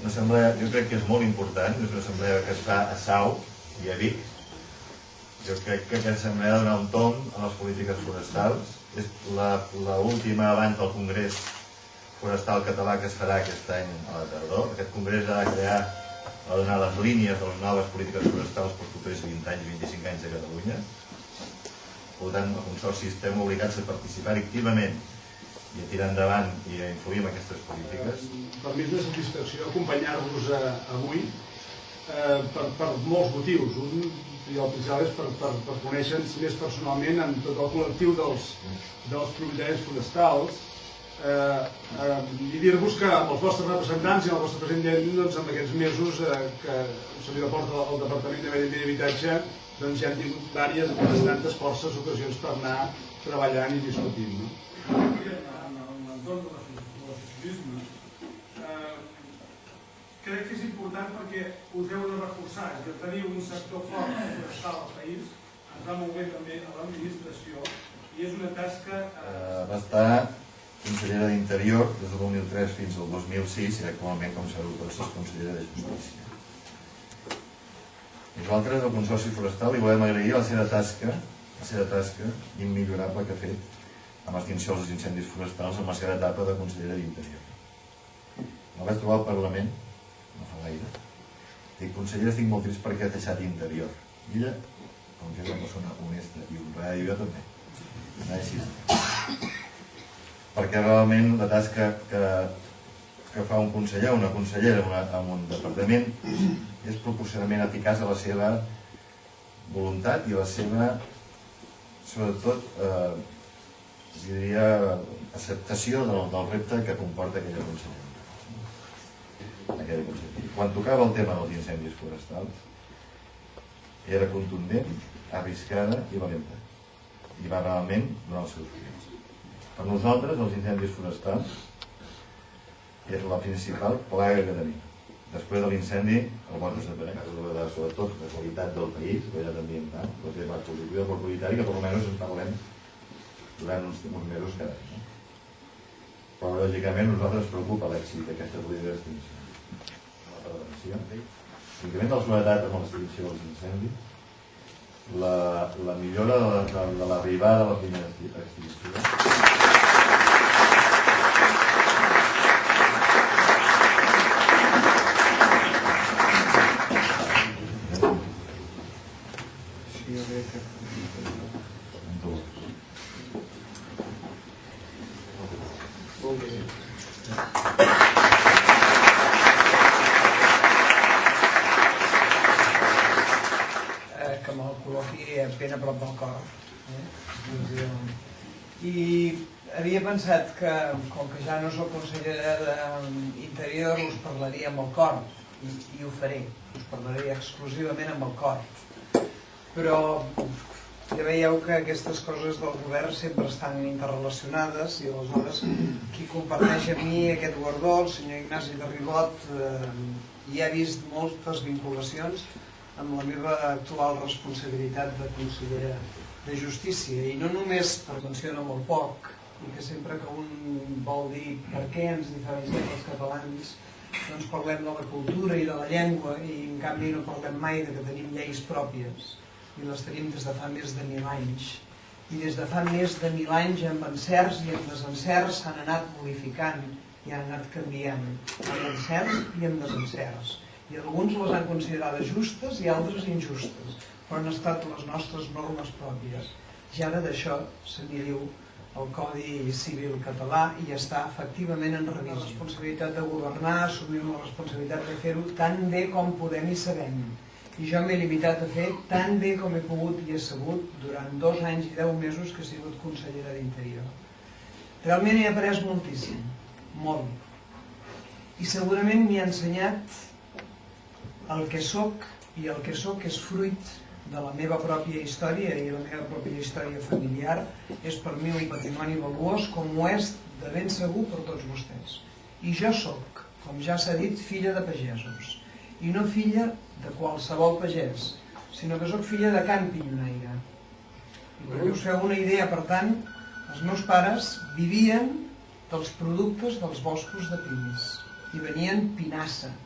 una assemblea, jo crec que és molt important, és una assemblea que es fa a Sau i a Vic. Jo crec que aquesta assemblea dona un tomb a les polítiques forestals. És l'última abans del Congrés Forestal Català que es farà aquest any a la tardor. Aquest congrés ha de crear, ha de donar les línies de les noves polítiques forestals pels propers 20 anys, 25 anys de Catalunya. Per tant, el Consorci estem obligats a participar activament i a tirar endavant i a influir en aquestes polítiques. Per mi és una satisfacció acompanyar-vos avui per molts motius. Un, i el principal és per conèixer-nos més personalment en tot el col·lectiu dels propietaris forestals i dir-vos que amb els vostres representants i amb el vostre president en aquests mesos que se li reporta al Departament de Medi Ambient i Habitatge ja hem tingut diverses tantes forces ocasions per anar treballant i discutint. En l'entorn de l'associacionisme crec que és important perquè us heu de reforçar, és a dir, tenir un sector fort forestal al país, ens va molt bé també a l'administració i és una tasca... Va estar consellera d'Interior des del 2003 fins al 2006 i actualment, com sabeu tots, és consellera de Justícia. Nosaltres, el Consorci Forestal, li volem agrair la seva tasca immillorable que ha fet amb l'extinció dels incendis forestals en la seva etapa de consellera d'Interior. La vaig trobar al Parlament, no fa gaire. Dic, consellera, estic molt trist perquè ha deixat Interior. I ella, com que és una persona honesta i honrada, i jo també, m'ha decidit. Perquè realment la tasca que fa un conseller o una consellera en un departament és proporcionalment eficaç a la seva voluntat i a la seva, sobretot, diria, acceptació del repte que comporta aquella consellera. Quan tocava el tema dels incendis forestals, era contundent, arriscada i valenta. I va realment donar els seus fruits. Per nosaltres, els incendis forestals és la principal plaga que tenim. Després de l'incendi, el bosc desapareix, sobretot la qualitat del país, la qualitat ambiental, la seva positiva oportunitat, que per almenys en parlem durant uns mesos cada any. Però, lògicament, a nosaltres ens preocupa l'èxit d'aquesta política d'extinció. La prevenció, l'increment de la seguretat amb l'extinció dels incendis, la millora de l'arribada de la primera extinció, que me'l col·loqui ben a prop del cor. I havia pensat que, com que ja no soc consellera d'Interior, us parlaria amb el cor, i ho faré, us parlaré exclusivament amb el cor. Però ja veieu que aquestes coses del govern sempre estan interrelacionades i aleshores qui comparteix amb mi aquest guardó, el senyor Ignasi de Ribot, hi ha vist moltes vinculacions amb la meva actual responsabilitat de consellera de Justícia, i no només per menciona molt poc, i que sempre que un vol dir per què ens diferenciem els catalans, doncs parlem de la cultura i de la llengua, i en canvi no parlem mai de que tenim lleis pròpies, i les tenim des de fa més de 1000 anys. I des de fa més de 1000 anys, amb encerts i amb desencerts, s'han anat modificant i han anat canviant, amb encerts i amb desencerts. I alguns les han considerades justes i altres injustes, però han estat les nostres normes pròpies. I ara d'això se n'hi diu el Codi Civil català i està efectivament en revisió. La responsabilitat de governar, assumim la responsabilitat de fer-ho tan bé com podem i sabem. I jo m'he limitat a fer tan bé com he pogut i he sabut durant 2 anys i 10 mesos que he sigut consellera d'Interior. Realment he après moltíssim, molt. I segurament m'hi ha ensenyat el que soc, i el que soc és fruit de la meva pròpia història, i la meva pròpia història familiar és per mi un patrimoni valuós, com ho és de ben segur per tots vostès. I jo soc, com ja s'ha dit, filla de pagesos, i no filla de qualsevol pagès, sinó que soc filla de Can Pinyonaire. I perquè us feu una idea, per tant, els meus pares vivien dels productes dels boscos de pins, i venien pinassa,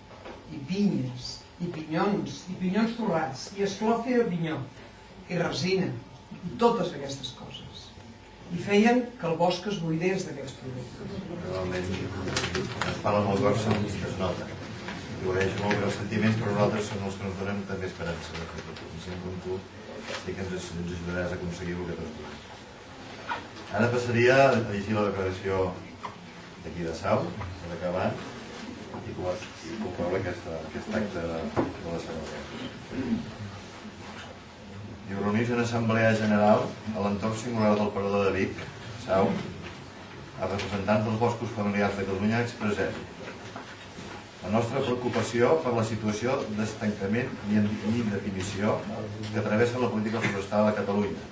i pinyes, i pinyons torrats, i esclòfia de pinyó, i resina, i totes aquestes coses. I feien que el bosc es buidés d'aquests productes. Realment, es parla molt gorsa, es nota. I ho veig molt bé els sentiments, però nosaltres som els que ens donem també esperança de fer tot. I sempre amb tu sé que ens ajudaràs a aconseguir el que tots volem. Ara passaria a llegir la declaració d'aquí de Sau, per acabar, i concloure aquest acte de la celebració. I reunir una assemblea general a l'entorn singular del Parador de Vic, Sau, a representants dels boscos familiars de Catalunya expressem la nostra preocupació per la situació d'estancament i indefinició que travessa la política forestal a Catalunya.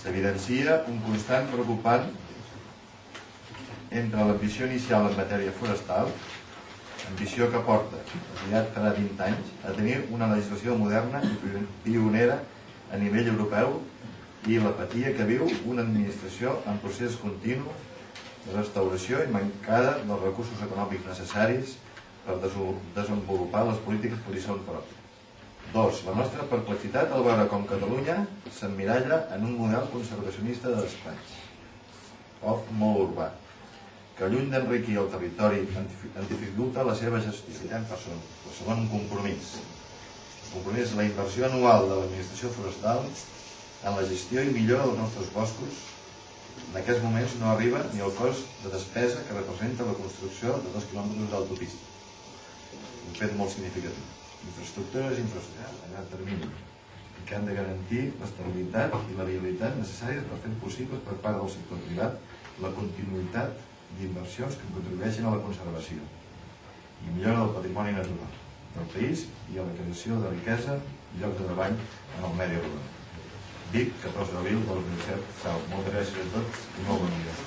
S'evidencia un constant preocupant entre l'ambició inicial en matèria forestal, ambició que porta, aviat farà 20 anys, a tenir una legislació moderna i pionera a nivell europeu i l'apatia que viu una administració en procés continu de restauració i mancada dels recursos econòmics necessaris per desenvolupar les polítiques que li són pròpies. 2. La nostra perplexitat al veure com Catalunya s'emmiralla en un model conservacionista de despatx, o molt urbà, que lluny d'enriquir el territori en dificulta la seva gestió. El segon, un compromís. El compromís és la inversió anual de l'administració forestal en la gestió i millora dels nostres boscos. En aquests moments no arriba ni el cost de despesa que representa la construcció de 2 quilòmetres d'autopista. Un fet molt significatiu. Infraestructures a llarg termini, que han de garantir l'estabilitat i la viabilitat necessàries per fer possible per part del sector privat la continuïtat d'inversions que contribueixen a la conservació i millora del patrimoni natural del país i a la creació de riquesa i llocs de treball en el medi rural. Vic, 14 d'abril del 2007. Moltes gràcies a tots i molt bon dia.